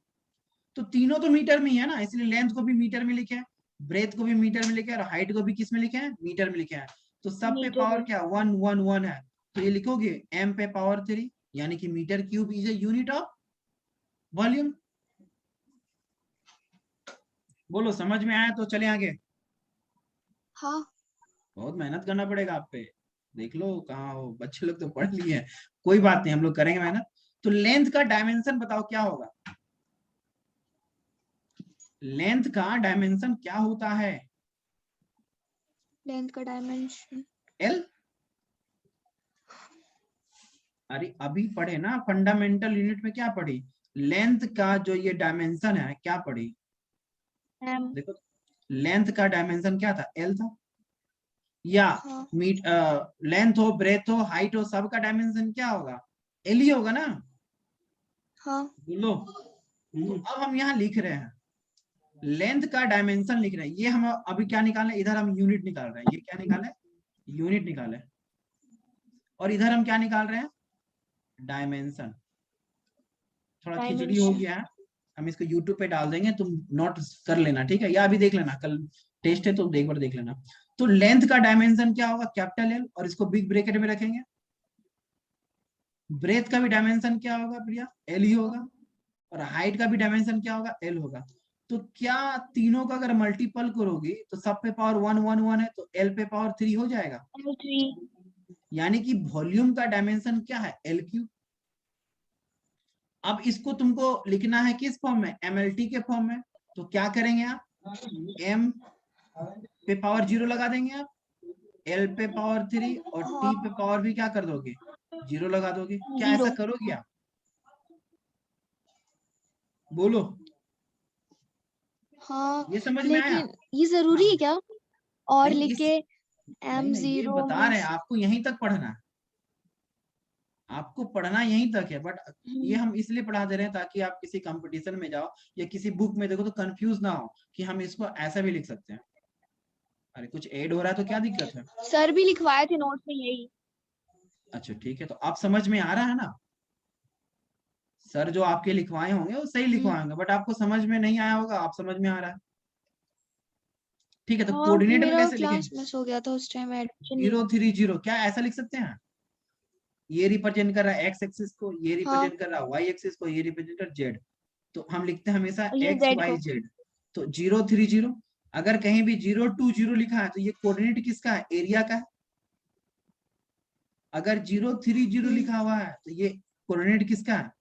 तो तीनों तो मीटर में ही है ना, इसलिए लेंथ को भी मीटर में लिखे हैं, ब्रेथ को भी मीटर में लिखे हैं, और हाइट को भी किस में लिखे हैं, मीटर में लिखे हैं। तो सब पे पावर क्या 1 1 1 है, तो ये लिखोगे m पे पावर 3, यानी कि metre cube is a unit of volume. बोलो समझ में आया, तो चले आगे। हाँ। बहुत मेहनत करना पड़ेगा आप पे, देख लो कहाँ हो, बच्चे लोग तो पढ़ लिए हैं, कोई बात नहीं, हम लोग करेंगे मेहनत। तो लेंथ का डायमेंशन बताओ क्या होगा, लेंथ का डायमेंशन क्या होता है, लेंथ का डायमेंशन एल। अरे अभी पढ़े ना फंडामेंटल यूनिट में, क्या पढ़ी, लेंथ का जो ये डायमेंशन है क्या पढ़ी, एम। देखो लेंथ का डायमेंशन क्या था, एल था। या हाँ मीट लेंथ हो ब्रेथ हो हाइट हो, सबका डायमेंशन क्या होगा, एल ही होगा ना। हाँ। बोलो, तो अब हम यहाँ लिख रहे हैं लेंथ का डायमेंशन लिख रहे हैं, ये हम अभी क्या निकाले, इधर हम यूनिट निकाल रहे हैं, ये क्या निकाले, यूनिट निकाले, और इधर हम क्या निकाल रहे हैं, डायमेंशन। थोड़ा खिचड़ी हो डायमेंशन। गया है, हम इसको YouTube पे डाल देंगे, तुम नोट कर लेना, ठीक है, या अभी देख लेना, कल टेस्ट है तो एक बार देख लेना। तो लेंथ का डायमेंशन क्या होगा, कैपिटल एल, और इसको बिग ब्रैकेट में रखेंगे। ब्रेथ का भी डायमेंशन क्या होगा प्रिया, एल ही होगा, और हाइट का भी डायमेंशन क्या होगा, एल होगा। तो क्या तीनों का अगर मल्टीपल करोगे तो सब पे पावर 1 1 1 है, तो एल पे पावर 3 हो जाएगा, L3। यानी कि वॉल्यूम का डायमेंशन क्या है, एल क्यूब। अब इसको तुमको लिखना है किस फॉर्म में, एमएलटी के फॉर्म में, तो क्या करेंगे आप, एम पे पावर 0 लगा देंगे आप, एल पे पावर 3, और टी पे पावर भी क्या कर दोगे, 0 लगा दोगे। क्या ऐसा 0। करोगे आप, बोलो, हाँ ये समझ में आया। लेकिन ये जरूरी हाँ है क्या, और नहीं लिख इस, के नहीं एम नहीं ये जीरो बता रहे हैं मीन्स। आपको, यहीं तक पढ़ना है, आपको पढ़ना यहीं तक है, बट ये हम इसलिए पढ़ा दे रहे हैं ताकि आप किसी कंपटीशन में जाओ या किसी बुक में देखो तो कंफ्यूज ना हो कि हम इसको ऐसा भी लिख सकते हैं। अरे कुछ ऐड हो रहा है तो क्या दिक्कत है। सर भी लिखवाए थे नोट में यही। अच्छा ठीक है, तो आप समझ में आ रहा है ना, सर जो आपके लिखवाए होंगे वो सही लिखवाए होंगे, बट आपको समझ में नहीं आया होगा, आप समझ में आ रहा है, ठीक है। तो हाँ कोऑर्डिनेट में मेरा कैसे क्लास लिखेंगे, मिस हो गया था उस टाइम, एडमिशन नहीं। 0 3 0, क्या ऐसा लिख सकते हैं, ये रिप्रेजेंट कर रहा है एक्स एक्सिस को, ये हाँ रिप्रेजेंट कर रहा है वाई एक्सिस को, ये रिप्रेजेंट कर जेड, तो हम लिखते हैं हमेशा और ये एक्स जेड वाई को। जेड। तो 0 3 0, अगर कहीं भी 0 2 0 लिखा है तो ये कोऑर्डिनेट किसका है, एरिया का है। अगर 0 3 0 लिखा हुआ है तो ये कोऑर्डिनेट किसका है,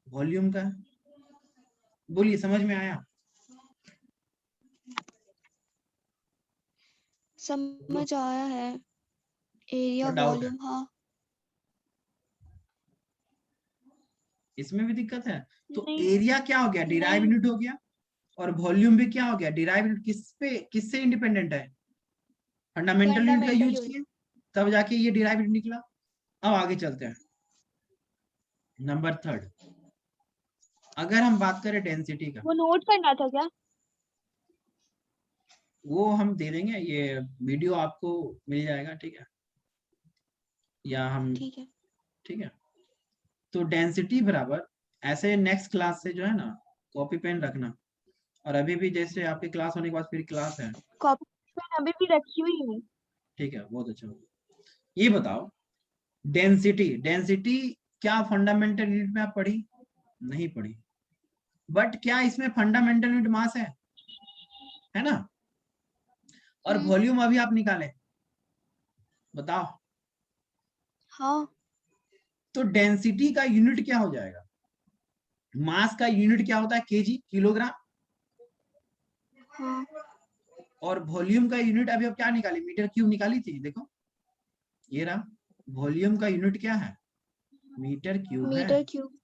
वॉल्यूम का है। बोलिए समझ में आया, समझ आया है। एरिया और डाउट है, वॉल्यूम हाँ। इसमें भी दिक्कत है। तो नहीं एरिया क्या हो गया, डिराइव नहीं यूनिट हो गया, और वॉल्यूम भी क्या हो गया, डिराइव यूनिट। किससे इंडिपेंडेंट है, फंडामेंटल यूनिट का फंडामेंटल यूज यूनिट। किए तब जाके ये डिराइव यूनिट निकला। अब आगे चलते हैं, नंबर 3। अगर हम बात करें डेंसिटी का, वो नोट करना था क्या? वो हम दे देंगे, ये वीडियो आपको मिल जाएगा, ठीक है, या हम, ठीक है। ठीक है। तो डेंसिटी बराबर, ऐसे नेक्स्ट क्लास से जो है ना कॉपी पेन रखना, और अभी भी जैसे आपकी क्लास होने के बाद फिर क्लास है, कॉपी पेन अभी भी रखी हुई है। ठीक है, बहुत अच्छा। ये बताओ, डेंसिटी, डेंसिटी क्या फंडामेंटल यूनिट में आप पढ़ी, नहीं पढ़ी, बट क्या इसमें फंडामेंटल यूनिट मास है ना, और वॉल्यूम अभी आप निकाले, बताओ। हाँ तो डेंसिटी का यूनिट क्या हो जाएगा, मास का यूनिट क्या होता है, केजी, किलोग्राम, हाँ और वॉल्यूम का यूनिट अभी अब क्या निकाली, मीटर क्यूब निकाली थी, देखो ये रहा, वॉल्यूम का यूनिट क्या है, मीटर क्यूब है। Metre cube.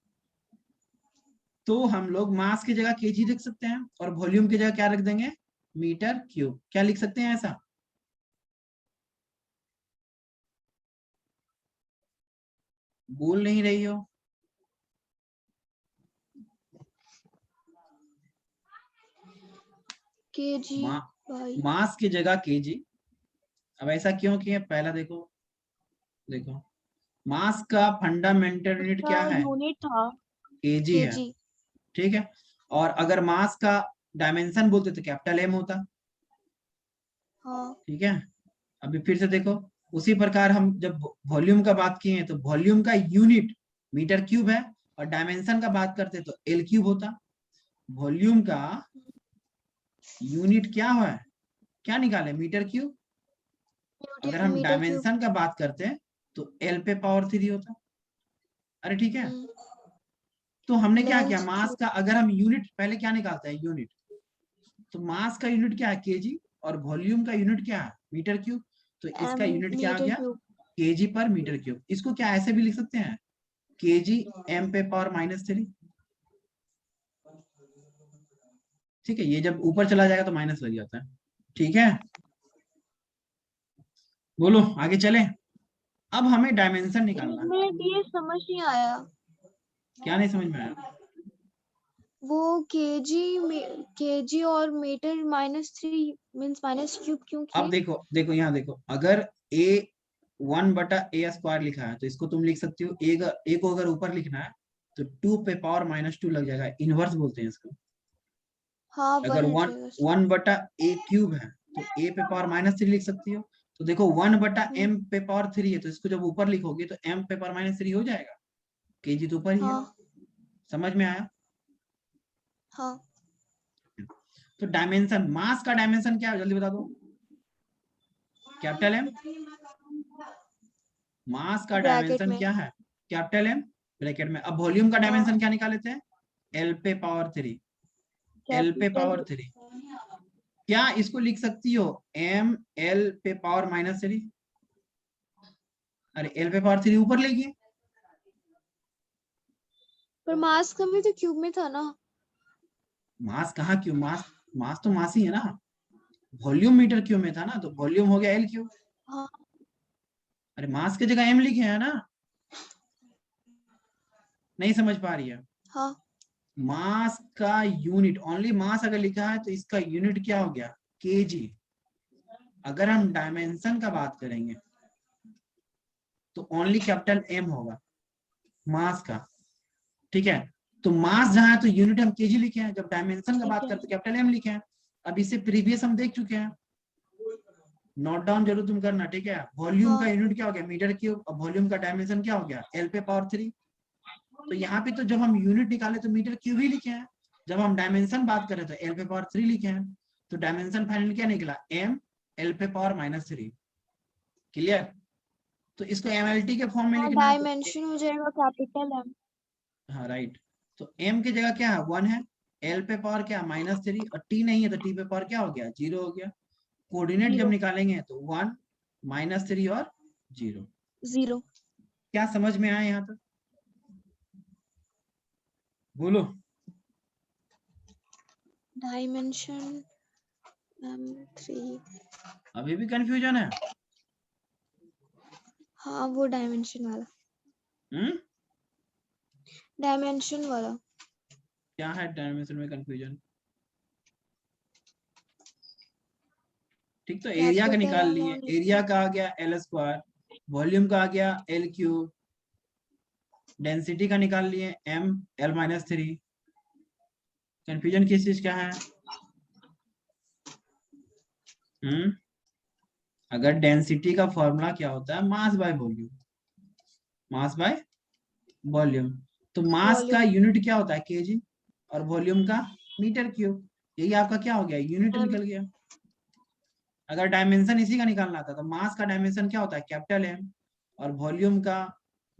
तो हम लोग मास की जगह केजी लिख सकते हैं, और वॉल्यूम की जगह क्या रख देंगे, मीटर क्यूब। क्या लिख सकते हैं ऐसा, बोल नहीं रही हो, केजी मा, बाई। मास की जगह केजी। अब ऐसा क्यों किया, पहला देखो, देखो मास का फंडामेंटल यूनिट उसका क्या है, यूनिट था केजी है, केजी। ठीक है। और अगर मास का डायमेंशन बोलते तो कैपिटल एम होता, हाँ ठीक है। अभी फिर से देखो, उसी प्रकार हम जब वॉल्यूम का बात किए हैं तो वॉल्यूम का यूनिट मीटर क्यूब है, और डायमेंशन का बात करते तो एल क्यूब होता। वॉल्यूम का यूनिट क्या है, क्या निकाले, मीटर क्यूब। अगर हम मीटर क्यूब। डायमेंशन का बात करते हैं तो एल पे पावर 3 होता। अरे ठीक है, तो हमने क्या किया, लेंथ मास क्यूब। का अगर हम यूनिट पहले क्या निकालते हैं, यूनिट, तो मास का यूनिट क्या है, केजी, और वॉल्यूम का यूनिट क्या है, मीटर क्यूब। तो एम इसका यूनिट क्या आ मीटर गया, क्यूब। केजी पर मीटर क्यूब। इसको क्या ऐसे भी लिख सकते हैं, केजी एम पे पावर -3, ठीक है। ये जब ऊपर चला जाएगा तो माइनस लग जाता है, ठीक है। बोलो आगे चले। अब हमें डायमेंशन निकालना है। इसमें ये समझ नहीं आया, क्या नहीं समझ में आया, वो केजी और मीटर -3 मीन्स माइनस क्यूब क्यों अब किए? देखो, देखो यहाँ देखो, अगर ए 1/a² लिखा है तो इसको तुम लिख सकती हो, ए को अगर ऊपर लिखना है तो 2 पे पावर -2 लग जाएगा, इनवर्स बोलते हैं इसको। हाँ अगर वन वन जाएगा। 1/a³ है तो ए पे पावर -3 लिख सकती हो। तो देखो 1/m पे पावर 3 है, तो इसको जब ऊपर लिखोगे तो m पे पावर -3 हो जाएगा, केजी तो ऊपर ही है। हाँ समझ में आया। हाँ। तो डायमेंशन, मास का डायमेंशन क्या है, जल्दी बता दो, कैपिटल एम। मास का ब्रैकेट डायमेंशन में। क्या है, कैपिटल एम, ब्रैकेट में। अब वॉल्यूम का हाँ डायमेंशन क्या निकाले थे, एल पे पावर 3, एल पे कैपिटल। पावर 3। क्या इसको लिख सकती हो, एम एल पे पावर -3। अरे एल पे पावर 3 ऊपर लेगी, पर मास का भी तो क्यूब में था ना। मास कहाँ क्यों, मास, मास तो मास ही है ना, वॉल्यूम मीटर क्यूब में था ना, तो वॉल्यूम हो गया एल क्यूब। हाँ अरे मास की जगह एम लिखे है ना, नहीं समझ पा रही है। हाँ। मास का यूनिट, ओनली मास अगर लिखा है तो इसका यूनिट क्या हो गया, केजी। अगर हम डायमेंशन का बात करेंगे तो ओनली कैपिटल एम होगा मास का, ठीक है। तो मास जहां है तो यूनिट हम केजी लिखे हैं, जब डायमेंशन का ठीक बात है। करते कैपिटल एम लिखे हैं। अब इससे प्रीवियस हम देख चुके हैं, नोट डाउन जरूर तुम करना, ठीक है। वॉल्यूम का हाँ यूनिट क्या हो गया, मीटर क्यूब, और वॉल्यूम का डायमेंशन क्या हो गया, एल पे पावर 3। तो यहाँ पे तो जब हम यूनिट निकाले तो मीटर क्यूब ही लिखे हैं, जब हम डायमेंशन बात करें तो एल पे पावर 3 लिखे हैं। तो डायमेंशन फाइनल क्या निकला, एम एल पे पावर -3। क्लियर। तो इसको एमएलटी के फॉर्म में हाँ। लिखना है तो डायमेंशन हो जाएगा कैपिटल एम। हाँ राइट। तो m की जगह क्या है, 1 है, l पे पावर क्या -3, और t नहीं है तो t पे पावर क्या हो गया, 0 हो गया। कोऑर्डिनेट जब 0 निकालेंगे तो 1 -3 और 0। 0। क्या समझ में आया यहाँ तक, बोलो। डायमेंशन M3, अभी भी कंफ्यूजन है? हाँ वो डायमेंशन वाला, हम्म, डायमेंशन वाला। क्या है डायमेंशन में कंफ्यूजन? ठीक, तो याद एरिया का करते निकाल रहे लिए, मॉर्निंग एरिया में। का आ गया एल स्क्वायर, वॉल्यूम का आ गया एल क्यूब, डेंसिटी का निकाल लिए एम एल माइनस 3। कंफ्यूजन किस चीज का है? हम्म, अगर डेंसिटी का फॉर्मूला क्या होता है, mass by volume, mass by volume, तो मास का वॉल्यूम यूनिट क्या होता है, केजी, और वॉल्यूम का मीटर क्यूब। यही आपका क्या हो गया, यूनिट M। निकल गया। अगर डायमेंशन इसी का निकालना था तो मास का डायमेंशन क्या होता है, कैपिटल एम, और वॉल्यूम का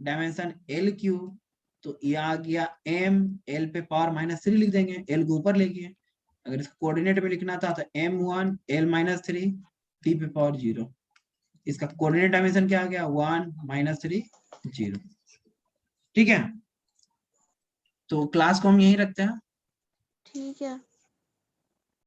डायमेंशन एल क्यूब। तो ये आ गया एम, एल पे पावर -3 लिख देंगे, एल को ऊपर लेके। अगर इसको कोऑर्डिनेट में लिखना था तो m1 l-3 t पे पावर 0। इसका कोऑर्डिनेट डायमेंशन क्या आ गया, 1 -3 0। ठीक है, तो क्लास को हम यहीं रखते हैं। ठीक है।